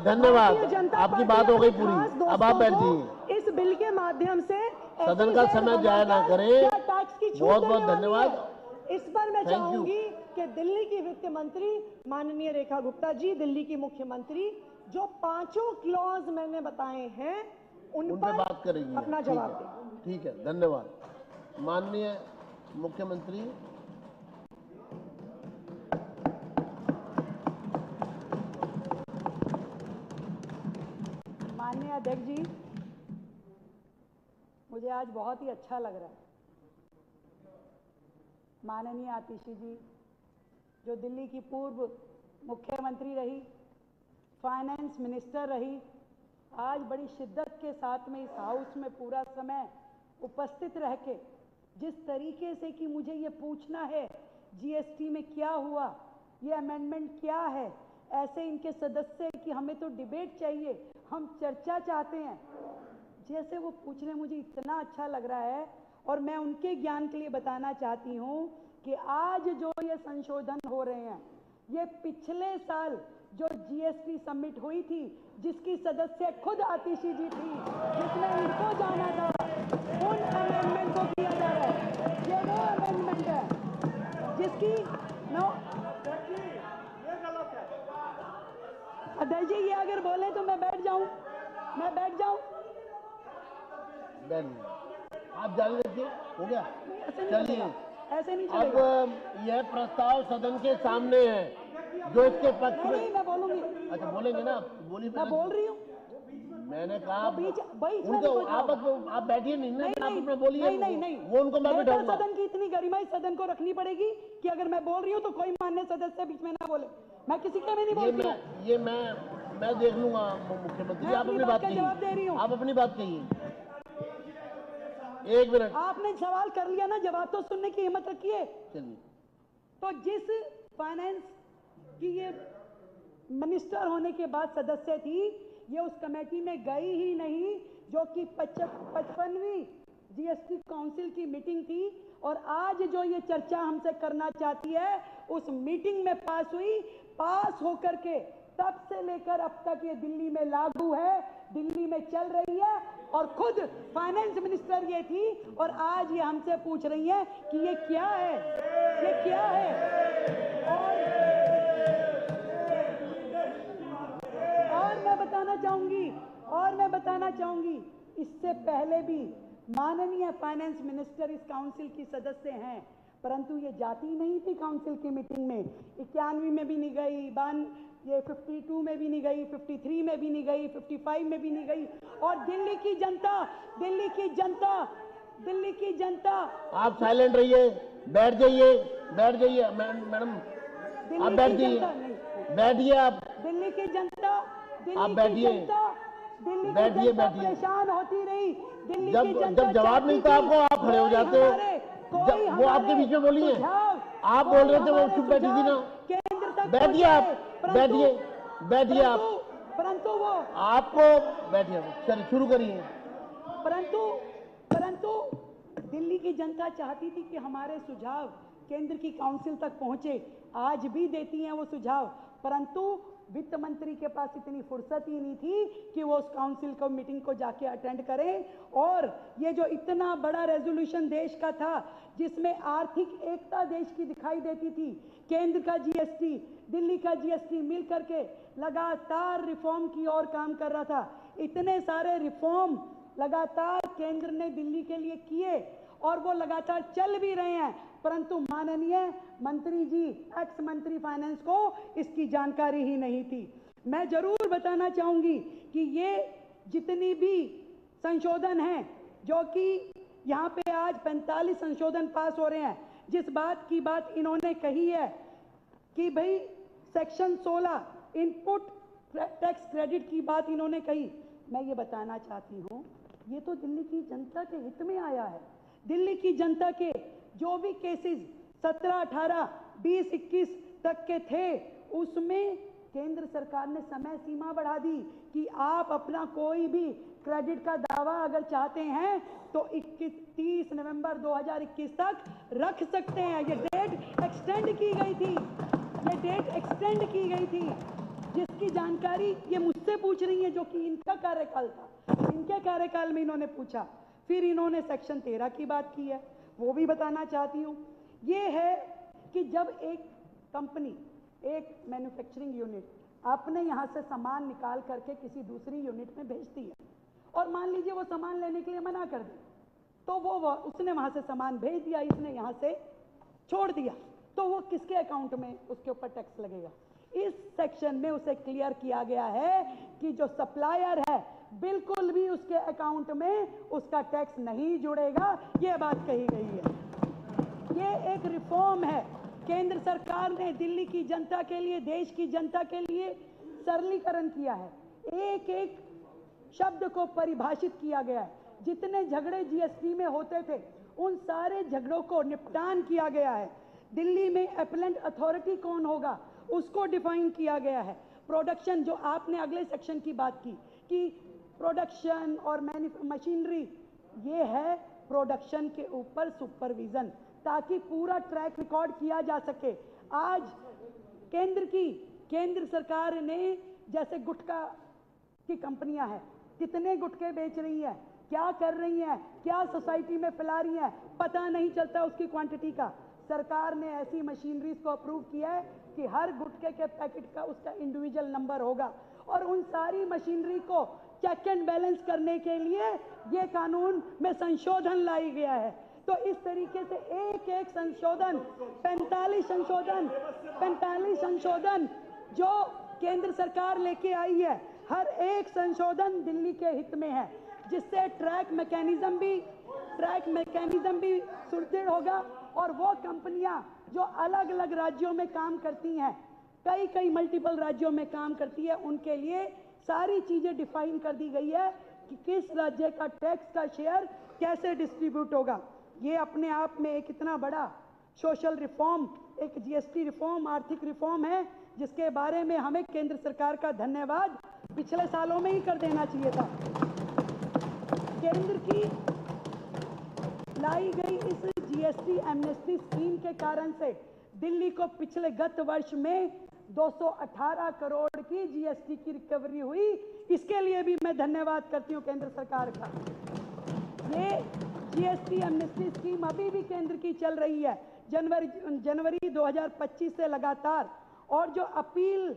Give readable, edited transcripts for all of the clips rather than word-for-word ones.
धन्यवाद, आपकी बात हो गई पूरी, अब आप बैठ जाइए। इस बिल के माध्यम से सदन का समय जाया ना करें। बहुत बहुत धन्यवाद। इस पर मैं चाहूंगी कि दिल्ली की वित्त मंत्री माननीय रेखा गुप्ता जी, दिल्ली की मुख्यमंत्री, जो 5 क्लॉज मैंने बताए हैं उन पर बात करेंगी, अपना जवाब दें। ठीक है, धन्यवाद। माननीय मुख्यमंत्री। माननीय अध्यक्ष जी, मुझे आज बहुत ही अच्छा लग रहा है। माननीय आतिशी जी, जो दिल्ली की पूर्व मुख्यमंत्री रही, फाइनेंस मिनिस्टर रही, आज बड़ी शिद्दत के साथ में इस हाउस में पूरा समय उपस्थित रह के जिस तरीके से कि मुझे ये पूछना है जीएसटी में क्या हुआ, ये अमेंडमेंट क्या है, ऐसे इनके सदस्य कि हमें तो डिबेट चाहिए, हम चर्चा चाहते हैं, जैसे वो पूछ रहे हैं, मुझे इतना अच्छा लग रहा है। और मैं उनके ज्ञान के लिए बताना चाहती हूँ कि आज जो ये संशोधन हो रहे हैं, ये पिछले साल जो जीएसटी समिट हुई थी, जिसकी सदस्य खुद आतिशी जी थी, जिसमें इनको जाना था, उन अमेंडमेंट को किया जा रहा है। ये वो अमेंडमेंट है जिसकी अध्यक्ष जी, ये अगर बोले तो मैं बैठ जाऊं, आप जारी रखिए, हो गया, चलिए। ऐसे नहीं अब यह प्रस्ताव सदन के सामने है, जो इसके पक्ष में। मैं बोलूंगी। अच्छा, बोलेंगे ना, बोलिए। मैं बोल रही हूँ। मैंने कहा उनको आप बैठिए, नहीं आप अपना बोलिए। नहीं, वो उनको मैं बिठाऊंगा। सदन की इतनी गरिमा इस सदन को रखनी पड़ेगी कि अगर मैं बोल रही हूँ तो कोई मान्य सदस्य बीच में ना बोले। मैं किसी के में नहीं बोलती हूँ। ये मैं देख लूंगा मुख्यमंत्री। आप अपनी बात कहिए, जवाब दे रही हूँ। आप अपनी बात कहिए। एक मिनट, आपने सवाल कर लिया ना, जवाब तो सुनने की हिम्मत रखिए। चलिए। तो जिस फाइनेंस की ये मिनिस्टर होने के बाद सदस्य थी, ये उस कमेटी में गई ही नहीं, जो कि 55वीं जीएसटी काउंसिल की मीटिंग थी। और आज जो ये चर्चा हमसे करना चाहती है, उस मीटिंग में पास हुई, पास होकर के तब से लेकर अब तक ये दिल्ली में लागू है, दिल्ली में चल रही है। और खुद फाइनेंस मिनिस्टर ये थी, और आज ये हमसे पूछ रही है कि ये क्या है, ये क्या है। और मैं बताना चाहूंगी, इससे पहले भी माननीय फाइनेंस मिनिस्टर इस काउंसिल की सदस्य हैं, परंतु ये जाती नहीं थी काउंसिल की मीटिंग में। 91 में भी नहीं गई, ये 52 में भी नहीं गई, 53 में भी नहीं गई, 55 में भी नहीं गई। और दिल्ली की जनता। आप साइलेंट रहिए, बैठ जाइए मैडम, आप बैठिए आप। दिल्ली की जनता परेशान होती रही। दिल्ली की जनता जब जवाब मिलता आपको, आप खड़े हो जाते हो। वो आपके बीच में बोलिए, आप बोल रहे थे, वो चुप बैठी थी ना। बैठिए आप, बैठिए आप, परंतु वो आपको बैठिए। चलिए शुरू करिए। परंतु दिल्ली की जनता चाहती थी कि हमारे सुझाव केंद्र की काउंसिल तक पहुंचे। आज भी देती हैं वो सुझाव, परंतु वित्त मंत्री के पास इतनी फुर्सत ही नहीं थी कि वो उस काउंसिल को मीटिंग को जाके अटेंड करें। और ये जो इतना बड़ा रेजोल्यूशन देश का था, जिसमें आर्थिक एकता देश की दिखाई देती थी, केंद्र का जीएसटी, दिल्ली का जीएसटी मिल करके लगातार रिफॉर्म की ओर काम कर रहा था। इतने सारे रिफॉर्म लगातार केंद्र ने दिल्ली के लिए किए और वो लगातार चल भी रहे हैं, परंतु माननीय मंत्री जी, एक्स मंत्री फाइनेंस को इसकी जानकारी ही नहीं थी। मैं जरूर बताना चाहूंगी कि ये जितनी भी संशोधन हैं, जो कि यहाँ पे आज 45 संशोधन पास हो रहे हैं, जिस बात की बात इन्होंने कही है कि भाई सेक्शन 16 इनपुट टैक्स क्रेडिट की बात इन्होंने कही, मैं ये बताना चाहती हूँ, ये तो दिल्ली की जनता के हित में आया है। दिल्ली की जनता के जो भी केसेस 17, 18, 20, 21 तक के थे, उसमें केंद्र सरकार ने समय सीमा बढ़ा दी कि आप अपना कोई भी क्रेडिट का दावा अगर चाहते हैं तो 30 नवंबर 2021 तक रख सकते हैं। ये डेट एक्सटेंड की गई थी, जिसकी जानकारी ये मुझसे पूछ रही है, जो कि इनका कार्यकाल था, इनके कार्यकाल में इन्होंने पूछा। फिर इन्होंने सेक्शन 13 की बात की है, वो भी बताना चाहती हूँ। ये है कि जब एक कंपनी, एक मैन्युफैक्चरिंग यूनिट आपने यहाँ से सामान निकाल करके किसी दूसरी यूनिट में भेजती है, और मान लीजिए वो सामान लेने के लिए मना कर दे, तो उसने वहाँ से सामान भेज दिया, इसने यहाँ से छोड़ दिया, तो वो किसके अकाउंट में उसके ऊपर टैक्स लगेगा? इस सेक्शन में उसे क्लियर किया गया है कि जो सप्लायर है बिल्कुल भी उसके अकाउंट में उसका टैक्स नहीं जुड़ेगा, ये बात कही गई है। ये एक रिफॉर्म है। केंद्र सरकार ने दिल्ली की जनता के लिए, देश की जनता के लिए सरलीकरण किया है। एक एक शब्द को परिभाषित किया गया है। जितने झगड़े जीएसटी में होते थे, उन सारे झगड़ों को निपटान किया गया है। दिल्ली में एपेलेंट अथॉरिटी कौन होगा, उसको डिफाइन किया गया है। प्रोडक्शन, जो आपने अगले सेक्शन की बात की कि प्रोडक्शन और मशीनरी, ये है प्रोडक्शन के ऊपर सुपरविजन, ताकि पूरा ट्रैक रिकॉर्ड किया जा सके। आज केंद्र सरकार ने, जैसे गुटखा की कंपनियां हैं, कितने गुटखे बेच रही हैं, क्या कर रही हैं, क्या सोसाइटी में फैला रही हैं, पता नहीं चलता उसकी क्वांटिटी का। सरकार ने ऐसी मशीनरीज को अप्रूव किया है कि हर गुटखे के पैकेट का उसका इंडिविजुअल नंबर होगा, और उन सारी मशीनरी को चेक एंड बैलेंस करने के लिए ये कानून में संशोधन लाई गया है। तो इस तरीके से एक एक संशोधन, 45 संशोधन जो केंद्र सरकार लेके आई है, हर एक संशोधन दिल्ली के हित में है, जिससे ट्रैक मैकेनिज्म भी सुदृढ़ होगा। और वो कंपनियां जो अलग अलग राज्यों में काम करती हैं, कई मल्टीपल राज्यों में काम करती है, उनके लिए सारी चीजें डिफाइन कर दी गई है कि किस राज्य का टैक्स का शेयर कैसे डिस्ट्रीब्यूट होगा। ये अपने आप में एक इतना बड़ा सोशल रिफॉर्म, एक जीएसटी रिफॉर्म, आर्थिक रिफॉर्म है, जिसके बारे में हमें केंद्र सरकार का धन्यवाद पिछले सालों में ही कर देना चाहिए था। केंद्र की लाई गई इस जीएसटी एमनेस्टी स्कीम के कारण से दिल्ली को पिछले गत वर्ष में 218 करोड़ की जीएसटी की रिकवरी हुई। इसके लिए भी मैं धन्यवाद करती हूं केंद्र सरकार का। ये जीएसटी एमनेस्टी स्कीम अभी भी केंद्र की चल रही है, जनवरी 2025 से लगातार। और जो अपील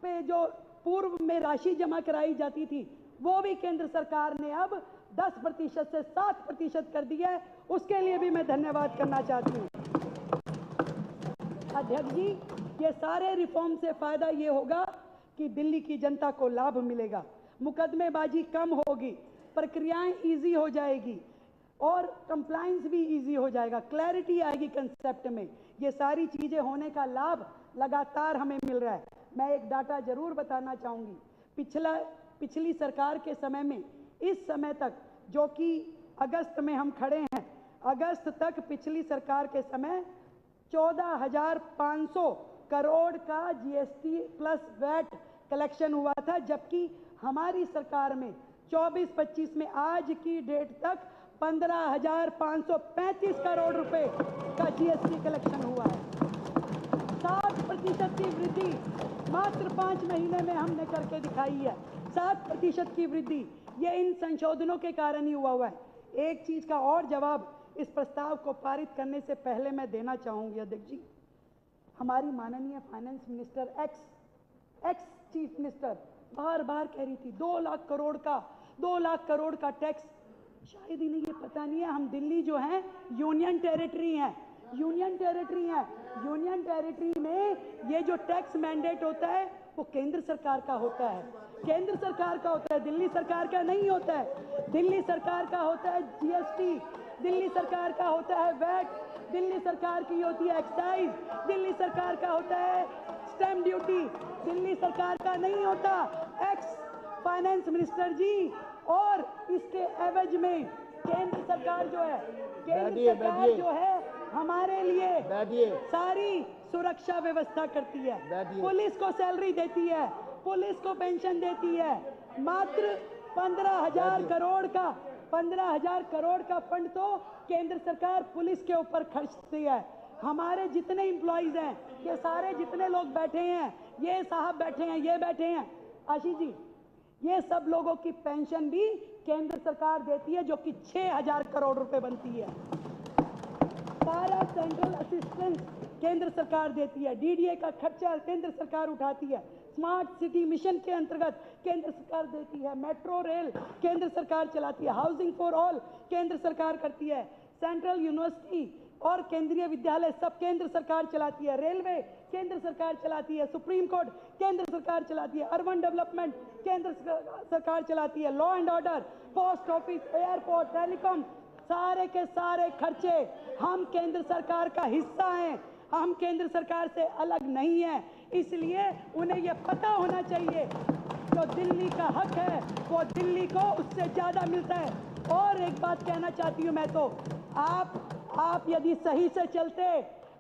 पे जो पूर्व में राशि जमा कराई जाती थी, वो भी केंद्र सरकार ने अब 10% से 7% कर दिया है। उसके लिए भी मैं धन्यवाद करना चाहती हूँ। अध्यक्ष जी, ये सारे रिफॉर्म से फायदा ये होगा कि दिल्ली की जनता को लाभ मिलेगा, मुकदमेबाजी कम होगी, प्रक्रियाएं इजी हो जाएगी और कंप्लायंस भी इजी हो जाएगा, क्लैरिटी आएगी कंसेप्ट में। ये सारी चीजें होने का लाभ लगातार हमें मिल रहा है। मैं एक डाटा जरूर बताना चाहूंगी। पिछली सरकार के समय में इस समय तक, जो कि अगस्त में हम खड़े हैं, अगस्त तक पिछली सरकार के समय 14,500 करोड़ का जीएसटी प्लस वैट कलेक्शन हुआ था, जबकि हमारी सरकार में 24-25 में आज की डेट तक 15,535 करोड़ रुपए का जीएसटी कलेक्शन हुआ है। 7% की वृद्धि मात्र 5 महीने में हमने करके दिखाई है। 7% की वृद्धि, ये इन संशोधनों के कारण ही हुआ है। एक चीज का और जवाब इस प्रस्ताव को पारित करने से पहले मैं देना चाहूंगी अध्यक्ष जी। हमारी माननीय finance minister, ex chief minister बार बार कह रही थी 2 लाख करोड़ का टैक्स। शायद इन्हें ये पता नहीं है, हम दिल्ली जो है यूनियन टेरिटरी में ये जो टैक्स मैंडेट होता है वो केंद्र सरकार का होता है, दिल्ली सरकार का नहीं होता है। दिल्ली सरकार का होता है जीएसटी, दिल्ली सरकार का होता है वैट, दिल्ली सरकार की होती है एक्साइज, दिल्ली सरकार का होता है स्टैम्प ड्यूटी, दिल्ली सरकार का नहीं होता। एक्स फाइनेंस मिनिस्टर जी, और इसके एवज में केंद्र सरकार जो है हमारे लिए सारी सुरक्षा व्यवस्था करती है, पुलिस को सैलरी देती है, पुलिस को पेंशन देती है। मात्र 15,000 करोड़ का फंड तो केंद्र सरकार पुलिस के ऊपर खर्चती है। हमारे जितने एम्प्लॉइज हैं, ये सारे जितने लोग बैठे हैं, ये साहब बैठे हैं, ये बैठे हैं, आशीष जी, ये सब लोगों की पेंशन भी केंद्र सरकार देती है, जो कि 6,000 करोड़ रुपए बनती है। सारा सेंट्रल असिस्टेंस केंद्र सरकार देती है। डीडीए का खर्चा केंद्र सरकार उठाती है। स्मार्ट सिटी मिशन के अंतर्गत केंद्र सरकार देती है। मेट्रो रेल केंद्र सरकार चलाती है। हाउसिंग फॉर ऑल केंद्र सरकार करती है। सेंट्रल यूनिवर्सिटी और केंद्रीय विद्यालय सब केंद्र सरकार चलाती है। रेलवे केंद्र सरकार चलाती है। सुप्रीम कोर्ट केंद्र सरकार चलाती है। अर्बन डेवलपमेंट केंद्र सरकार चलाती है। Law and order, post office, airport, telecom, सारे के सारे खर्चे हम केंद्र सरकार का हिस्सा हैं। हम केंद्र सरकार से अलग नहीं हैं। इसलिए उन्हें यह पता होना चाहिए जो दिल्ली का हक है वो दिल्ली को उससे ज़्यादा मिलता है। और एक बात कहना चाहती हूँ मैं, तो आप यदि सही से चलते,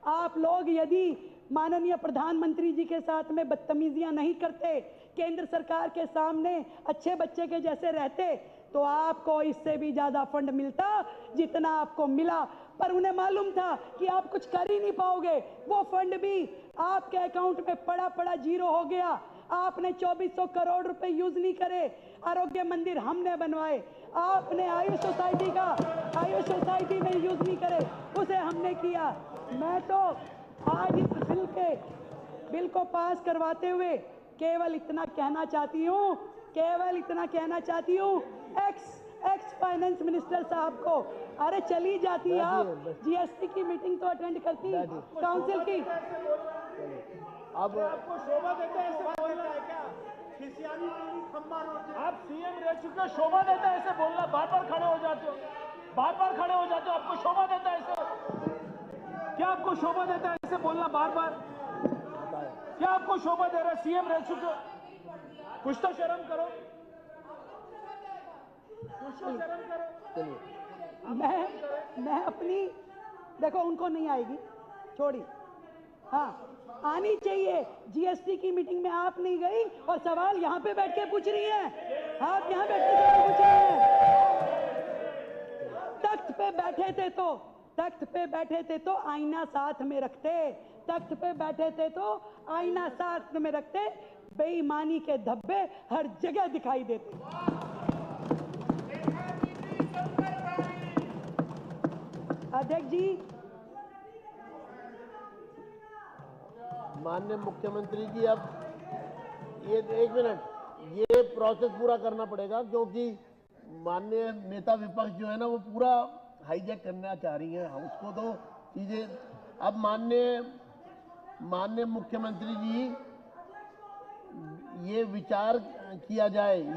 आप लोग यदि माननीय प्रधानमंत्री जी के साथ में बदतमीजियां नहीं करते, केंद्र सरकार के सामने अच्छे बच्चे के जैसे रहते, तो आपको इससे भी ज्यादा फंड मिलता जितना आपको मिला। पर उन्हें मालूम था कि आप कुछ कर ही नहीं पाओगे। वो फंड भी आपके अकाउंट में पड़ा जीरो हो गया। आपने 2400 करोड़ रुपए यूज नहीं करे। आरोग्य मंदिर हमने बनवाए। आपने आयुष सोसाइटी में यूज नहीं करे, उसे हमने किया। मैं तो आज इस बिल को पास करवाते हुए केवल इतना कहना चाहती हूँ, एक्स फाइनेंस मिनिस्टर साहब को, अरे चली जाती आप, जीएसटी की मीटिंग तो अटेंड करती, काउंसिल की। अब आपको शोभा देता है ऐसे बोलना है क्या? खिसियानी खम्बा रोड, आप सीएम रह चुके, शोभा देता है ऐसे बोलना, बार बार खड़े हो जाते हो, आपको शोभा देता है ऐसे? क्या आपको शोभा देता है ऐसे बोलना बार बार? क्या आपको शोभा दे रहा है? सीएम रह चुके, कुछ तो शर्म करो, मैं अपनी, देखो उनको नहीं आएगी, छोड़ी, हाँ आनी चाहिए। जीएसटी की मीटिंग में आप नहीं गई और सवाल यहाँ पे बैठ के पूछ रही हैं। आप यहाँ बैठ के सवाल पूछ रहे हैं। तख्त पे बैठे थे तो आईना साथ में रखते। बेईमानी के धब्बे हर जगह दिखाई देते। अध्यक्ष जी, माननीय मुख्यमंत्री जी, अब ये 1 मिनट, ये प्रोसेस पूरा करना पड़ेगा, क्योंकि माननीय नेता विपक्ष जो है ना, वो पूरा हाईजैक करना चाह रही है उसको। तो चीजें अब माननीय मुख्यमंत्री जी, ये विचार किया जाए।